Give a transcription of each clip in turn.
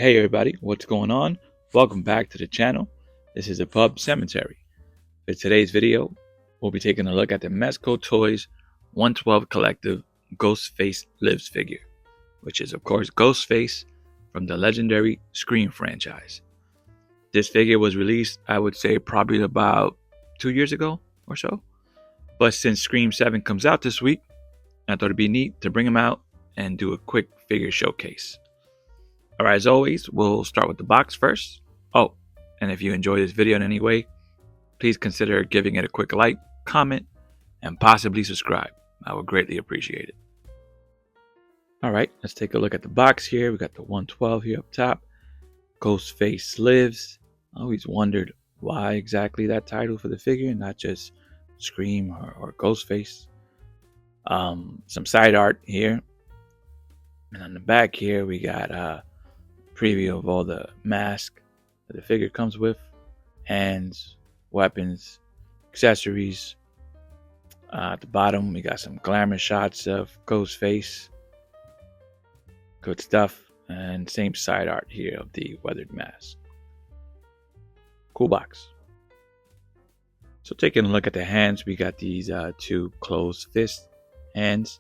Hey everybody, what's going on? Welcome back to the channel. This is a Pub Cemetery. For today's video, we'll be taking a look at the Mezco Toyz 112 Collective Ghostface Lives figure, which is of course Ghostface from the legendary Scream franchise. This figure was released, I would say, probably about 2 years ago or so. But since Scream 7 comes out this week, I thought it'd be neat to bring him out and do a quick figure showcase. Alright, as always, we'll start with the box first. Oh, and if you enjoy this video in any way, please consider giving it a quick like, comment, and possibly subscribe. I would greatly appreciate it. Alright, let's take a look at the box here. We got the 112 here up top. Ghostface Lives. I always wondered why exactly that title for the figure, not just Scream or Ghostface. Some side art here. And on the back here, we got preview of all the masks that the figure comes with, hands, weapons, accessories. At the bottom we got some glamour shots of Ghostface. Good stuff. And same side art here of the weathered mask. Cool box. So taking a look at the hands, we got these two closed fist hands,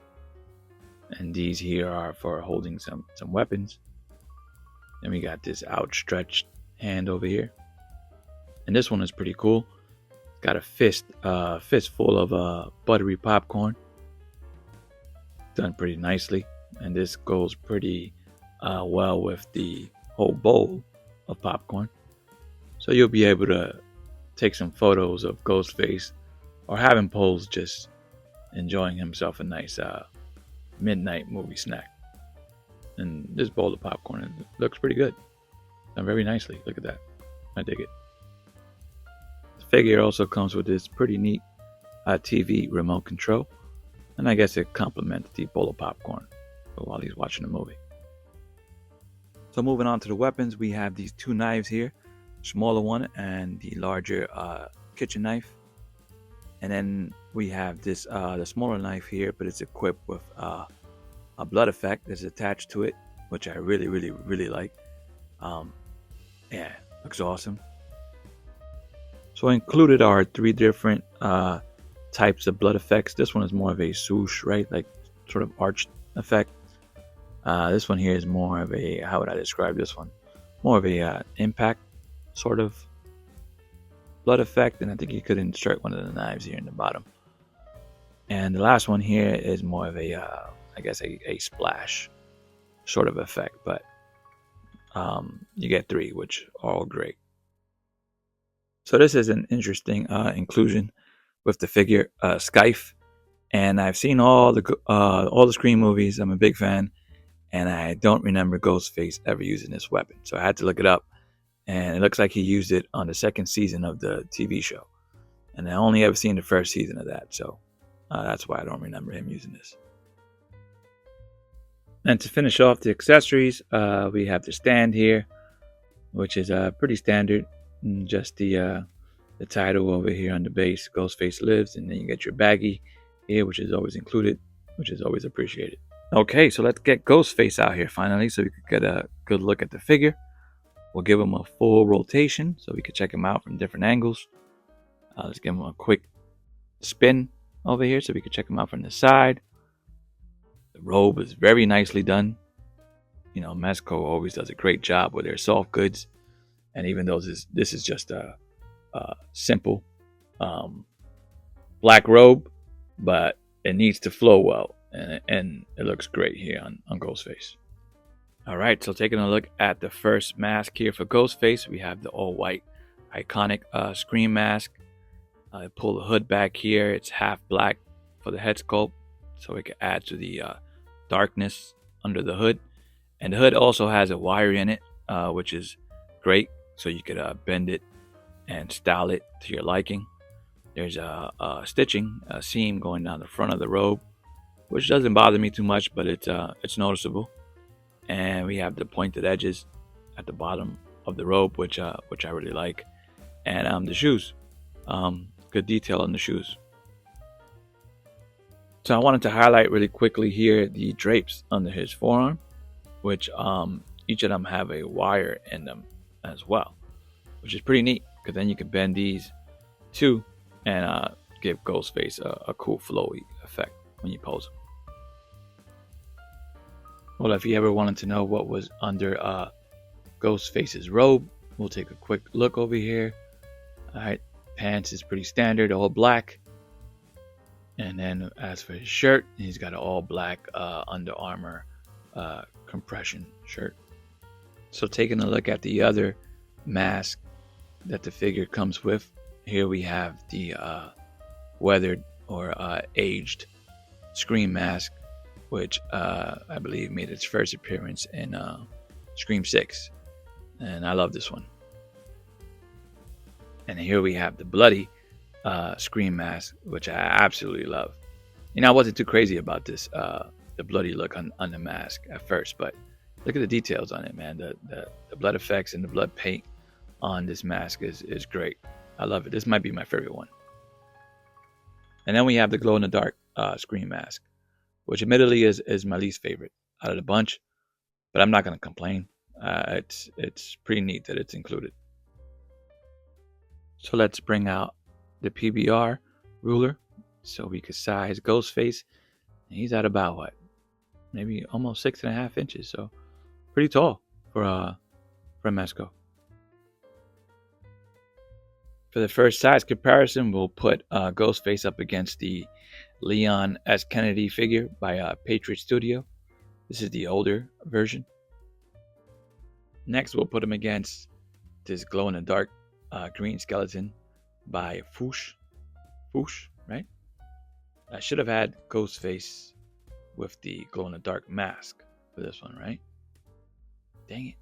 and these here are for holding some weapons. Then we got this outstretched hand over here, and this one is pretty cool. It's got a fistful of buttery popcorn, done pretty nicely, and this goes pretty well with the whole bowl of popcorn. So you'll be able to take some photos of Ghostface, or have him pose just enjoying himself a nice midnight movie snack. And this bowl of popcorn looks pretty good. Done very nicely. Look at that. I dig it. The figure also comes with this pretty neat TV remote control. And I guess it complements the bowl of popcorn while he's watching the movie. So moving on to the weapons, we have these two knives here. Smaller one and the larger kitchen knife. And then we have this the smaller knife here, but it's equipped with a blood effect that's attached to it, which I really like. Yeah, looks awesome. So included are 3 different types of blood effects. This one is more of a swoosh, right? Like sort of arched effect. This one here is more of a, how would I describe this one? More of a impact sort of blood effect. And I think you could insert one of the knives here in the bottom. And the last one here is more of a I guess a splash sort of effect, but you get 3, which are all great. So this is an interesting inclusion with the figure Skype, and I've seen all the Scream movies. I'm a big fan, and I don't remember Ghostface ever using this weapon, so I had to look it up, and it looks like he used it on the 2nd season of the TV show, and I only ever seen the 1st season of that, so that's why I don't remember him using this. And to finish off the accessories, we have the stand here, which is pretty standard. Just the title over here on the base, Ghostface Lives, and then you get your baggie here, which is always included, which is always appreciated. Okay, so let's get Ghostface out here finally, so we could get a good look at the figure. We'll give him a full rotation, so we could check him out from different angles. Let's give him a quick spin over here, so we could check him out from the side. The robe is very nicely done. You know, Mezco always does a great job with their soft goods. And even though this is just a simple black robe, but it needs to flow well. And it looks great here on Ghostface. Alright, so taking a look at the first mask here for Ghostface, we have the all-white iconic Scream mask. I pull the hood back here. It's half black for the head sculpt, so it can add to the darkness under the hood. And the hood also has a wire in it, which is great, so you could bend it and style it to your liking. There's a stitching, a seam going down the front of the robe, which doesn't bother me too much, but it's noticeable. And we have the pointed edges at the bottom of the robe, which I really like. And the shoes, good detail on the shoes. So I wanted to highlight really quickly here the drapes under his forearm, which each of them have a wire in them as well, which is pretty neat because then you can bend these too and give Ghostface a cool flowy effect when you pose him. Well, if you ever wanted to know what was under Ghostface's robe, we'll take a quick look over here. All right, pants is pretty standard, all black. And then as for his shirt, he's got an all black Under Armour compression shirt. So taking a look at the other mask that the figure comes with, here we have the weathered or aged Scream mask, which I believe made its first appearance in Scream 6. And I love this one. And here we have the bloody Scream mask, which I absolutely love. You know, I wasn't too crazy about this, the bloody look on the mask at first, but look at the details on it, man. The blood effects and the blood paint on this mask is great. I love it. This might be my favorite one. And then we have the glow-in-the-dark Scream mask, which admittedly is my least favorite out of the bunch, but I'm not going to complain. It's pretty neat that it's included. So let's bring out the PBR ruler so we could size Ghostface. And he's at about what? Maybe almost 6.5 inches. So pretty tall for Mezco. For the first size comparison, we'll put Ghostface up against the Leon S. Kennedy figure by Patriot Studio. This is the older version. Next, we'll put him against this glow-in-the-dark green skeleton by Foosh, right? I should have had Ghostface with the glow-in-the-dark mask for this one, right? Dang it.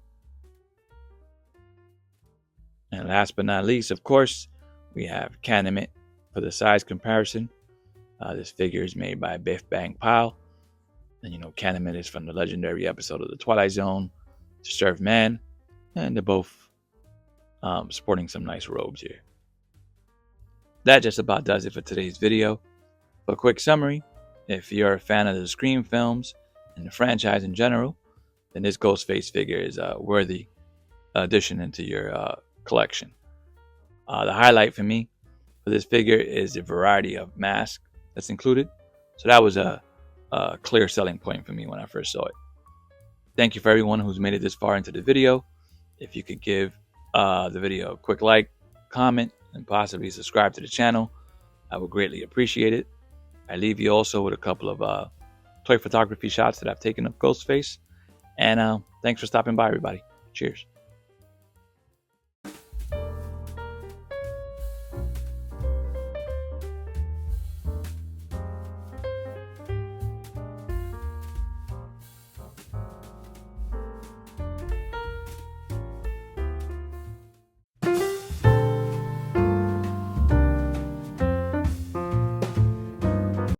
And last but not least, of course, we have Canimate for the size comparison. This figure is made by Biff Bang Pow. And you know, Canimate is from the legendary episode of The Twilight Zone, To Serve Man. And they're both sporting some nice robes here. That just about does it for today's video. For a quick summary, if you're a fan of the Scream films and the franchise in general, then this Ghostface figure is a worthy addition into your collection. The highlight for me for this figure is the variety of masks that's included. So that was a clear selling point for me when I first saw it. Thank you for everyone who's made it this far into the video. If you could give the video a quick like, comment, and possibly subscribe to the channel, I would greatly appreciate it. I leave you also with a couple of toy photography shots that I've taken of Ghostface. And thanks for stopping by, everybody. Cheers.